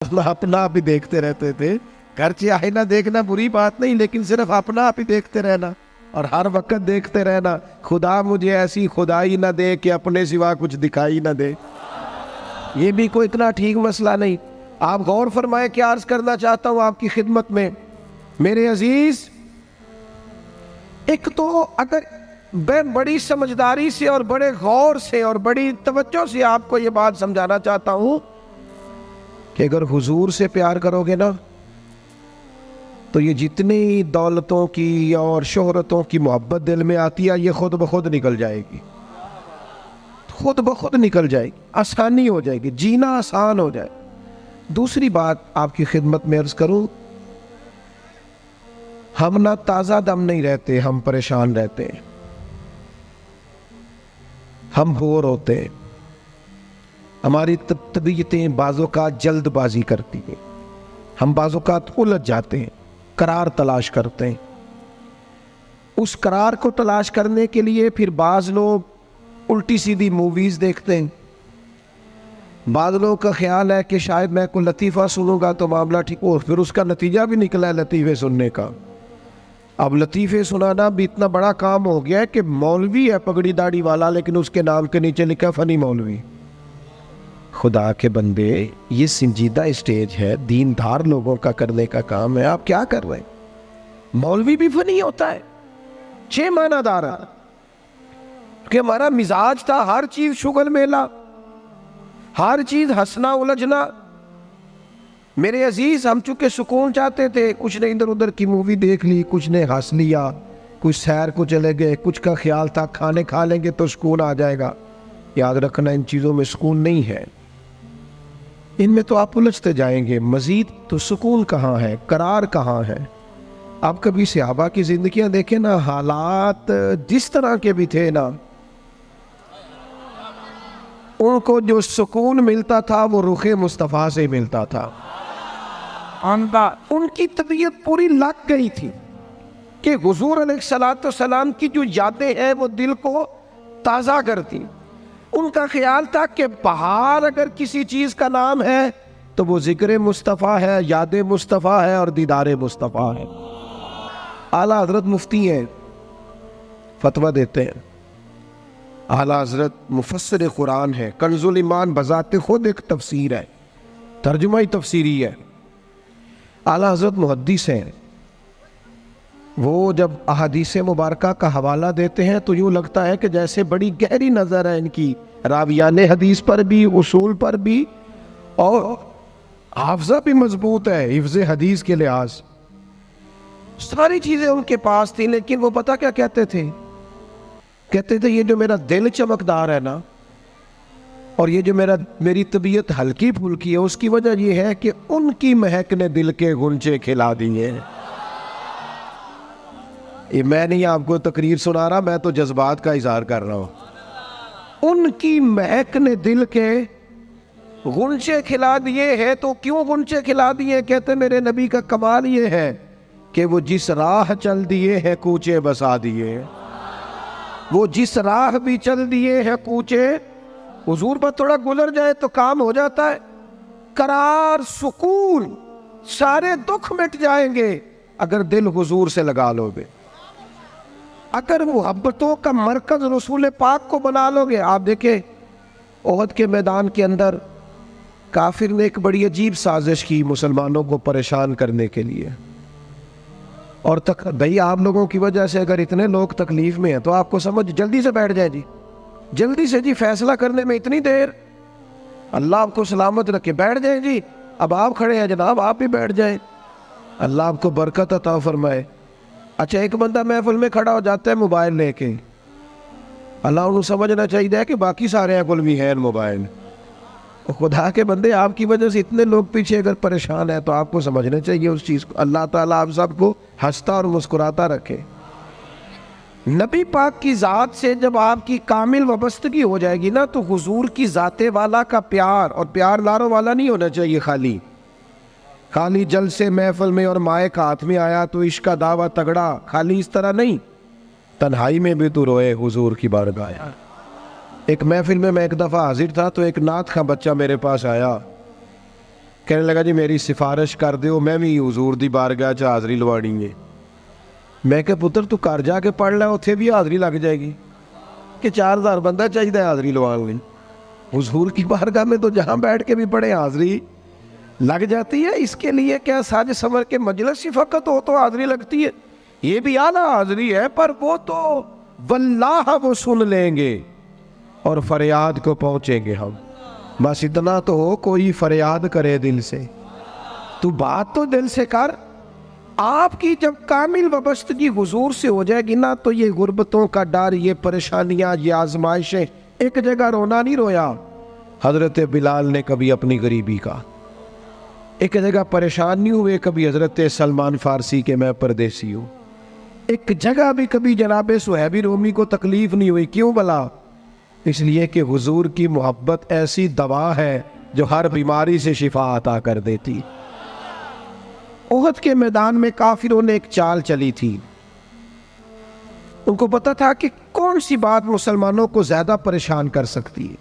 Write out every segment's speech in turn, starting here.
अपना आप ही देखते रहते थे। घर से आईना देखना बुरी बात नहीं, लेकिन सिर्फ अपना आप ही देखते रहना और हर वक्त देखते रहना, खुदा मुझे ऐसी खुदाई ना दे कि अपने सिवा कुछ दिखाई ना दे। ये भी कोई इतना ठीक मसला नहीं। आप गौर फरमाए, क्या अर्ज करना चाहता हूं आपकी खिदमत में मेरे अजीज। एक तो अगर मैं बड़ी समझदारी से और बड़े गौर से और बड़ी तवज्जो से आपको ये बात समझाना चाहता हूं कि अगर हुजूर से प्यार करोगे ना, तो ये जितनी दौलतों की और शोहरतों की मोहब्बत दिल में आती है, ये खुद ब खुद निकल जाएगी, खुद ब खुद निकल जाएगी, आसानी हो जाएगी, जीना आसान हो जाए। दूसरी बात आपकी खिदमत में अर्ज करूं, हम ना ताज़ा दम नहीं रहते, हम परेशान रहते हैं, हम बोर होते हैं, हमारी तबीयतें बाज़ोकात जल्दबाजी करती हैं, हम बाज़ोकात उलझ जाते हैं, करार तलाश करते हैं। उस करार को तलाश करने के लिए फिर बाज़ लोग उल्टी सीधी मूवीज़ देखते हैं। बाज़ लोगों का ख्याल है कि शायद मैं कोई लतीफ़ा सुनूंगा तो मामला ठीक हो, फिर उसका नतीजा भी निकला है लतीफ़े सुनने का। अब लतीफ़े सुनाना भी इतना बड़ा काम हो गया है कि मौलवी है पगड़ी दाढ़ी वाला, लेकिन उसके नाम के नीचे लिखा फ़नी मौलवी। खुदा के बंदे, ये संजीदा स्टेज है, दीनदार लोगों का करने का काम है, आप क्या कर रहे हैं? मौलवी भी फनी होता है, 6 मानादार है कि हमारा मिजाज था हर चीज शुगल मेला, हर चीज हंसना उलझना। मेरे अजीज, हम चूंकि सुकून चाहते थे, कुछ ने इधर उधर की मूवी देख ली, कुछ ने हंस लिया, कुछ सैर को चले गए, कुछ का ख्याल था खाने खा लेंगे तो सुकून आ जाएगा। याद रखना, इन चीज़ों में सुकून नहीं है, इनमें तो आप उलझते जाएंगे। मजीद तो सुकून कहाँ है, करार कहाँ है? आप कभी सहाबा की जिंदगियां देखें ना, हालात जिस तरह के भी थे ना, उनको जो सुकून मिलता था वो रुखे मुस्तफ़ा से मिलता था। उनकी तबीयत पूरी लग गई थी कि हुजूर अलैहिस्सलाम की जो यादें हैं वो दिल को ताज़ा करती। उनका ख्याल था कि बाहर अगर किसी चीज़ का नाम है तो वो जिक्र मुस्तफ़ा है, याद मुस्तफ़ा है और दीदार मुस्तफ़ा है। आला हजरत मुफ्ती हैं, फतवा देते हैं। आला हजरत मुफस्सिर कुरान है, कंजुल ईमान बजाते खुद एक तफसीर है, तर्जुमा ही तफसीरी है। आला हजरत मुहद्दिस हैं, वो जब अहादीस मुबारका का हवाला देते हैं तो यूँ लगता है कि जैसे बड़ी गहरी नज़र है इनकी, रावियाने हदीस पर भी, उसूल पर भी, और हाफजा भी मजबूत है हिफ्ज़े हदीस के लिहाज। सारी चीज़ें उनके पास थी, लेकिन वो पता क्या कहते थे? कहते थे ये जो मेरा दिल चमकदार है ना, और ये जो मेरी तबीयत हल्की फुल्की है, उसकी वजह ये है कि उनकी महक ने दिल के गुंचे खिला दिए। ये मैं नहीं आपको तकरीर सुना रहा, मैं तो जज्बात का इजहार कर रहा हूं। उनकी महक ने दिल के गुंचे खिला दिए हैं। तो क्यों गुंचे खिला दिए? कहते मेरे नबी का कमाल ये है कि वो जिस राह चल दिए हैं कूचे बसा दिए। वो जिस राह भी चल दिए हैं कूचे, हुजूर पर थोड़ा गुजर जाए तो काम हो जाता है। करार, सुकून, सारे दुख मिट जाएंगे अगर दिल हुजूर से लगा लोगे। अगर मोहब्बतों का मरकज रसूल पाक को बना लोगे। आप देखें ओहद के मैदान के अंदर काफिर ने एक बड़ी अजीब साजिश की मुसलमानों को परेशान करने के लिए। और तक भाई, आप लोगों की वजह से अगर इतने लोग तकलीफ में हैं तो आपको समझ जल्दी से बैठ जाए जी, जल्दी से जी, फैसला करने में इतनी देर, अल्लाह आपको सलामत रखे, बैठ जाए जी। अब आप खड़े हैं जनाब, आप भी बैठ जाए, अल्लाह आपको बरकत अता फरमाए। अच्छा, एक बंदा महफिल में खड़ा हो जाता है मोबाइल लेके, अल्लाह उन्हें समझना चाहिए कि बाकी सारे कुल भी है मोबाइल। खुदा के बंदे, आपकी वजह से इतने लोग पीछे अगर परेशान है तो आपको समझना चाहिए उस चीज़ को। अल्लाह ताला आप सबको हंसता और मुस्कुराता रखे। नबी पाक की ज़ात से जब आपकी कामिल वाबस्तगी हो जाएगी ना, तो हुजूर की ज़ाते वाला का प्यार, और प्यार लारों वाला नहीं होना चाहिए, खाली जल से महफिल में और माए का हाथ में आया तो इश्क का दावा तगड़ा, खाली इस तरह नहीं। तन्हाई में भी तू रोए हुजूर की बारगाह। एक महफिल में मैं एक दफ़ा हाजिर था तो एक नात का बच्चा मेरे पास आया कहने लगा जी मेरी सिफारिश कर दो, मैं भी हजूर दी बारगाह च हाज़री लवानी है। मैं क्या पुत्र तू घर जाके पढ़ लै, उत्थे भी हाज़री लग जाएगी कि 4000 बंदा चाहिए हाज़री लवाने लई। हुजूर की बारगाह में तो जहाँ बैठ के भी पढ़े हाज़री लग जाती है। इसके लिए क्या साज संवर के मजलिस ही फ़कत हो तो हाज़री लगती है? ये भी आला हाज़री है, पर वो तो वल्लाह वो सुन लेंगे और फरियाद को पहुँचेंगे हम। बस इतना तो हो, कोई फरियाद करे दिल से, तू बात तो दिल से कर। आपकी जब कामिल वाबस्तगी हुजूर से हो जाएगी ना, तो ये गुर्बतों का डर, ये परेशानियाँ, ये आजमाइशें, एक जगह रोना नहीं रोया हज़रत बिलाल ने कभी अपनी गरीबी का, एक जगह परेशान नहीं हुए कभी हज़रत सलमान फ़ारसी के मैं परदेसी हूँ, एक जगह भी कभी जनाब सुहैबी रोमी को तकलीफ़ नहीं हुई। क्यों भला? इसलिए कि हुजूर की मोहब्बत ऐसी दवा है जो हर बीमारी से शिफा अता कर देती। ओहद के मैदान में काफिरों ने एक चाल चली थी। उनको पता था कि कौन सी बात मुसलमानों को ज्यादा परेशान कर सकती है।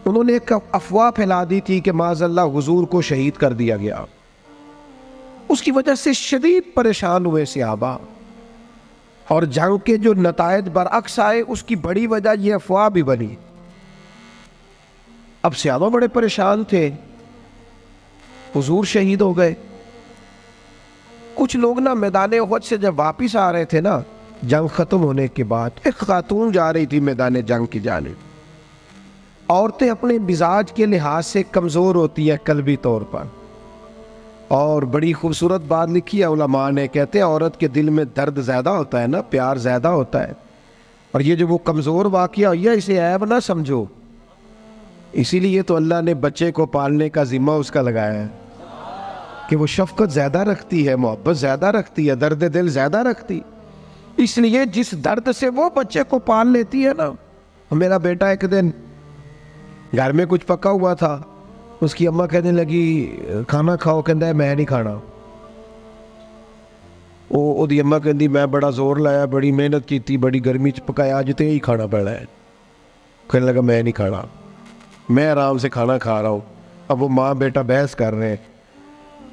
उन्होंने एक अफवाह फैला दी थी कि माज़अल्लाह हुजूर को शहीद कर दिया गया। उसकी वजह से शदीद परेशान हुए सहाबा, और जंग के जो नतायज बरअक्स आए उसकी बड़ी वजह यह अफवाह भी बनी। अब सहाबा बड़े परेशान थे, हुजूर शहीद हो गए। कुछ लोग ना मैदान उहद से जब वापिस आ रहे थे ना, जंग खत्म होने के बाद, एक खातून जा रही थी मैदान जंग की जानिब। औरतें अपने मिजाज के लिहाज से कमज़ोर होती हैं कल्बी तौर पर, और बड़ी खूबसूरत बात लिखी है उलमा ने, कहते हैं औरत के दिल में दर्द ज़्यादा होता है ना, प्यार ज़्यादा होता है, और ये जो वो कमज़ोर वाक़या हुआ इसे ऐब ना समझो। इसीलिए तो अल्लाह ने बच्चे को पालने का ज़िम्मा उसका लगाया है कि वो शफ़क़त ज़्यादा रखती है, मोहब्बत ज़्यादा रखती है, दर्द दिल ज़्यादा रखती। इसलिए जिस दर्द से वो बच्चे को पाल लेती है ना। मेरा बेटा एक दिन घर में कुछ पका हुआ था, उसकी अम्मा कहने लगी खाना खाओ, कहता है मैं नहीं खाना। ओदी अम्मा कहती मैं बड़ा जोर लाया, बड़ी मेहनत की, बड़ी गर्मी च पकाया, अज तो यही खाना पड़ा है। कहने लगा मैं नहीं खाना, मैं आराम से खाना खा रहा हूँ। अब वो माँ बेटा बहस कर रहे हैं।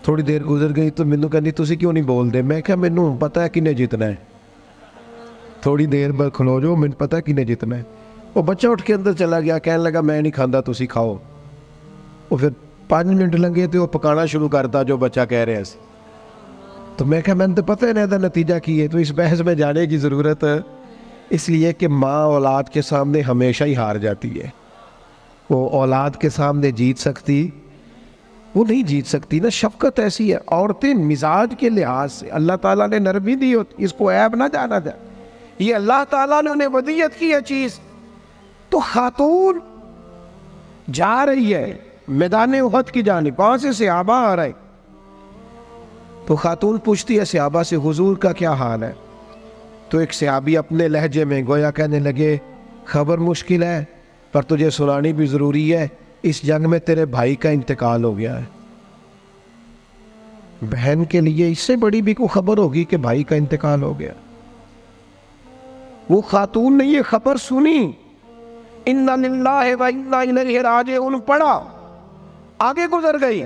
थोड़ी देर गुजर गई तो मैनू कहती तुसी क्यों नहीं बोलते? मैं क्या मैनू पता है किन्ने जितना है, थोड़ी देर बाद खलो जाओ, मैनू पता है किन्ने जितना है। वो बच्चा उठ के अंदर चला गया, कहने लगा मैं नहीं खाता, तुसी खाओ। वो फिर 5 मिनट लगे तो वो पकाना शुरू करता जो बच्चा कह रहे हैं। तो मैं क्या मैंने तो पता है ना नतीजा की है, तो इस बहस में जाने की ज़रूरत है। इसलिए कि माँ औलाद के सामने हमेशा ही हार जाती है। वो औलाद के सामने जीत सकती, वो नहीं जीत सकती ना। शफकत ऐसी है। औरतें मिजाज के लिहाज से अल्लाह ताला ने नरमी दी होती, इसको ऐब ना जाना जाए, ये अल्लाह ताला ने उन्हें वदियत की है चीज़। तो खातून जा रही है मैदान उहद की जानिब, वहां से सहाबा आ रहे। तो खातून पूछती है सहाबा से हुजूर का क्या हाल है? तो एक सहाबी अपने लहजे में गोया कहने लगे खबर मुश्किल है, पर तुझे सुनानी भी ज़रूरी है। इस जंग में तेरे भाई का इंतकाल हो गया है। बहन के लिए इससे बड़ी भी कोई खबर होगी कि भाई का इंतकाल हो गया? वो खातून ने ये खबर सुनी, इन्ना लिल्लाहि व इन्ना इलैहि राजिऊन पढ़ा, आगे गुजर गई।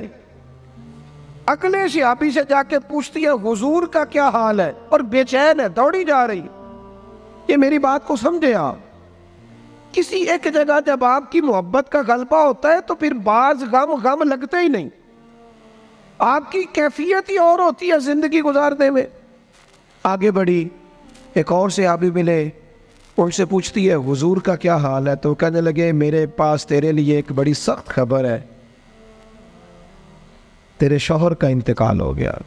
अगले सहाबी से जाके पूछती है हुजूर का क्या हाल है, और बेचैन है, दौड़ी जा रही। ये मेरी बात को समझे आप। किसी एक जगह जब आपकी मोहब्बत का गलबा होता है तो फिर बाज गम लगते ही नहीं। आपकी कैफियत ही और होती है जिंदगी गुजारने में। आगे बढ़ी, एक और से आबी मिले, उनसे पूछती है हुजूर का क्या हाल है? तो कहने लगे मेरे पास तेरे लिए एक बड़ी सख्त खबर है, तेरे शौहर का इंतकाल हो गया।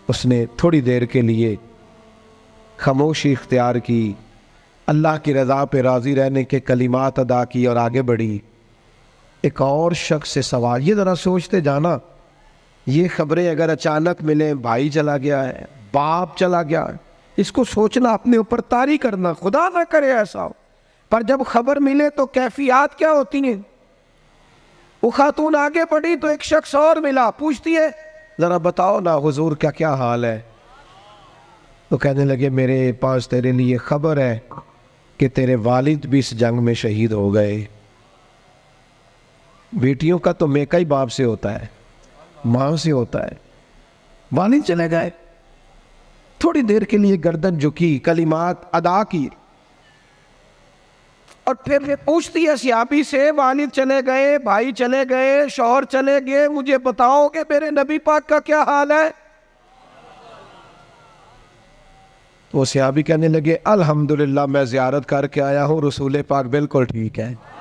उसने थोड़ी देर के लिए खामोशी इख्तियार की, अल्लाह की रज़ा पे राज़ी रहने के कलिमात अदा की और आगे बढ़ी। एक और शख्स से सवाल, ये ज़रा सोचते जाना, ये खबरें अगर अचानक मिले, भाई चला गया है, बाप चला गया है, इसको सोचना, अपने ऊपर तारी करना, खुदा ना करे ऐसा हो। पर जब खबर मिले तो कैफियत क्या होती है। वो खातून आगे बढ़ी तो एक शख्स और मिला, पूछती है ज़रा बताओ ना हुजूर का क्या हाल है? तो कहने लगे मेरे पास तेरे लिए खबर है कि तेरे वालिद भी इस जंग में शहीद हो गए। बेटियों का तो मेका ही बाप से होता है, माँ से होता है। वालिद चले गए, थोड़ी देर के लिए गर्दन झुकी, कलिमात अदा की, और फिर वे पूछती है सियाबी से, वालिद चले गए, भाई चले गए, शौहर चले गए, मुझे बताओ कि मेरे नबी पाक का क्या हाल है। तो सियाबी कहने लगे, अल्हम्दुलिल्लाह मैं ज़ियारत करके आया हूँ, रसूल पाक बिल्कुल ठीक है।